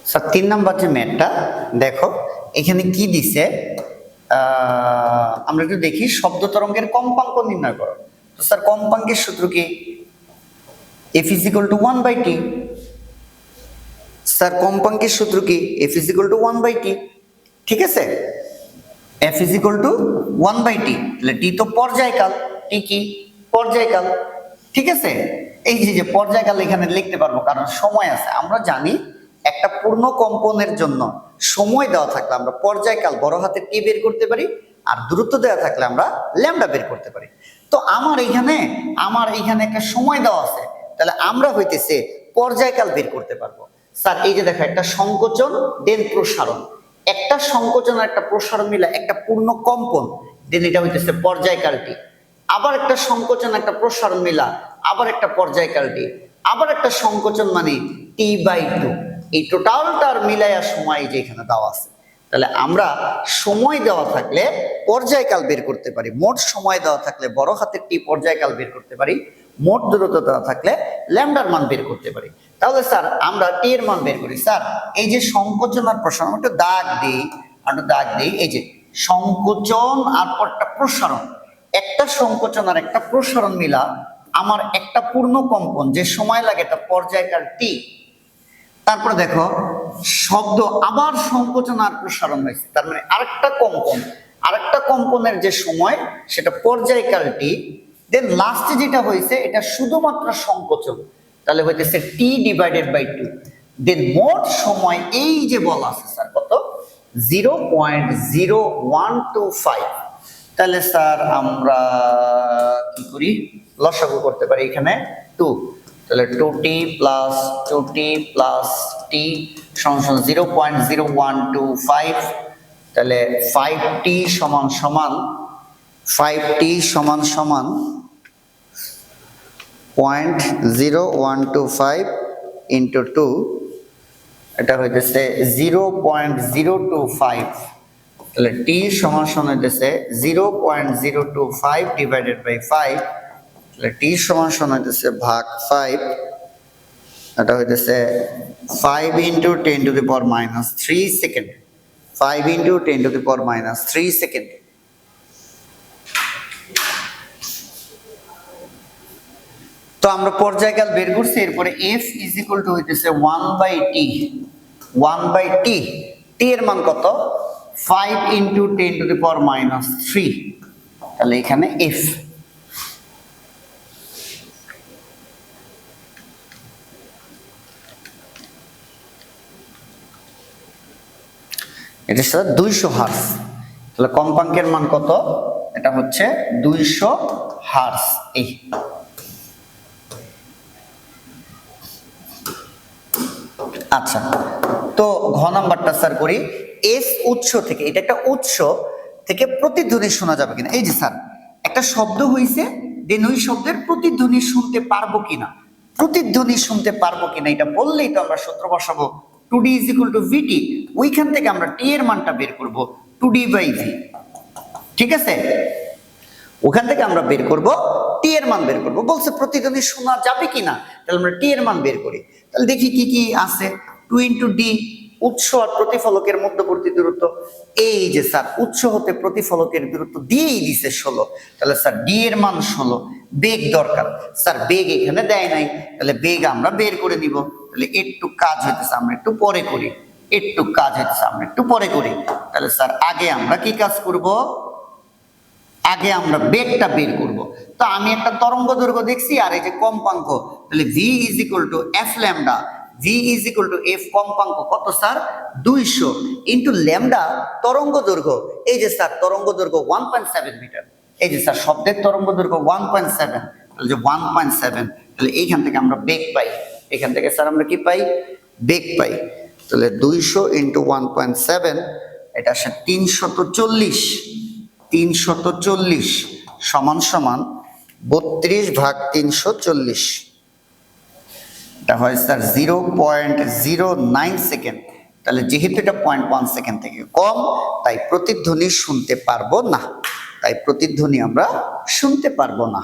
Sir 3 number যে ম্যাথটা দেখো এখানে কি দিছে, আমরা একটু দেখি শব্দ তরঙ্গের কম্পাঙ্ক নির্ণয় করো। তো স্যার কম্পাঙ্কের সূত্র কি? f = 1/t। স্যার কম্পাঙ্কের সূত্র কি? f = 1/t। ঠিক আছে, f = 1/t, তাহলে t তো পর্যায়কাল, t কি পর্যায়কাল। ঠিক আছে, এই যে পর্যায়কাল এখানে লিখতে পারবো কারণ সময় আছে। আমরা জানি একটা পূর্ণ কম্পনের জন্য সময় দেওয়া থাকলে আমরা পর্যায়কাল বড় হাতের টি বের করতে পারি, আর দূরত্ব দেওয়া থাকলে আমরা ল্যামডা বের করতে পারি। তো আমার এখানে একটা সময় দেওয়া আছে, তাহলে আমরা হইতেছে পর্যায়কাল বের করতে পারবো। স্যার এই যে দেখো একটা সংকোচন দেন প্রসারণ, একটা সংকোচন আর একটা প্রসারণ মিলে একটা পূর্ণ কম্পন, দেন এটা হইতেছে পর্যায়কালটি। আবার একটা সংকোচন একটা প্রসারণ মিলা আবার একটা পর্যায়কালটি, আবার একটা সংকোচন মানে t/2। এই টোটালটার মিলাইয়া সময় যে এখানে দেওয়া আছে, তাহলে আমরা সময় দেওয়া থাকলে পর্যায়কাল বের করতে পারি। মোট সময় দেওয়া থাকলে বড় হাতের টি পর্যায়কাল বের করতে পারি, মোট দূরত্ব দেওয়া থাকলে ল্যামডার মান বের করতে পারি। তাহলে স্যার আমরা টি এর মান বের করি। স্যার এই যে সংকোচন আর প্রসারণ, একটু দাগ দিই, এই যে সংকোচন আর একটা প্রসারণ, একটা সংকোচন আর একটা প্রসারণ মিলা আমার একটা পূর্ণ কম্পন যে সময় লাগে এটা পর্যায়কাল টি। তারপরে দেখো শব্দ আবার সংকোচন আর প্রসারণ হয়েছে, তার মানে আরেকটা কম্পনের যে সময় সেটা পর্যায়কাল টি। দেন লাস্টে যেটা হয়েছে এটা শুধুমাত্র সংকোচন, তাহলে হইতেছে t/2। দেন মোট সময় এই যে বলা আছে স্যার কত, 0.0125। তাহলে স্যার আমরা কি করি, লসাগু করতে পারি এখানে 2, তাহলে 2t + 2t + t সমান 0.0125। তাহলে 5t সমান 0.0125 ইন্টু 2, এটা হইতেছে 0.025। তাহলে t সমান হইতেছে 0.025 ডিভাইডেড বাই 5, তাহলে t সমান হইতেছে ভাগ 5, এটা হইতেছে 5 × 10⁻³ সেকেন্ড, 5 × 10⁻³ সেকেন্ড। তো আমরা পর্যায়কাল বের করছি, এরপরে f = হইতেছে 1/t। t এর মান কত, 5 × 10⁻³, তাহলে এখানে f। এটা স্যার 200 হার্টজ। তাহলে কম্পাঙ্কের মান কত, এটা হচ্ছে 200 হার্টজ। এই আচ্ছা, তো ঘ নাম্বারটা স্যার করি। এস উৎস থেকে, এটা একটা উৎস থেকে প্রতিধ্বনি শোনা যাবে কিনা। এই যে স্যার একটা শব্দ হইছে, দেন ওই শব্দের প্রতিধ্বনি শুনতে পারবো কিনা, এটা বললেই তো আমরা সূত্র বসাবো 2d = vt। ওইখান থেকে আমরা t এর মানটা বের করব 2d/v। ঠিক আছে, ওখান থেকে আমরা বের করব t এর মান বের করব। বলছে প্রতিধ্বনি শোনা যাবে কিনা, তাহলে আমরা t এর মান বের করি। তাহলে দেখি কি কি আছে। 2 × d উৎস আর প্রতিফলকের মধ্যবর্তী দূরত্ব। এই যে স্যার উৎস হতে প্রতিফলকের দূরত্ব দিয়েই দিছে 16, তাহলে স্যার d এর মান 16। বেগ দরকার, স্যার বেগ এখানে দেয় নাই, তাহলে বেগ আমরা বের করে নিব। তাহলে একটু কাজ হইতেছে আমরা একটু পরে করি, তাহলে স্যার আগে আমরা কি কাজ করব, আগে আমরা বেগটা বের করব। তো আমি একটা তরঙ্গ দৈর্ঘ্য দেখছি আর এই যে কম্পাঙ্ক, তাহলে v = f lambda, v = f কম্পাঙ্ক কত স্যার 200 ইনটু ল্যামডা তরঙ্গ দৈর্ঘ্য। এই যে স্যার তরঙ্গ দৈর্ঘ্য 1.7 মিটার। এই যে স্যার শব্দের তরঙ্গ দৈর্ঘ্য 1.7, তাহলে যে 1.7, তাহলে এইখান থেকে আমরা বেগ পাই, এখান থেকে স্যার আমরা কি পাই, বেগ পাই। তাহলে 200 × 1.7, এটা আসে 340 সমান 32/340। এটা হয় স্যার 0.09 সেকেন্ড। তাহলে যেহেতু এটা 0.1 সেকেন্ড থেকে কম, তাই প্রতিধ্বনি শুনতে পারবো না, আমরা শুনতে পারবো না।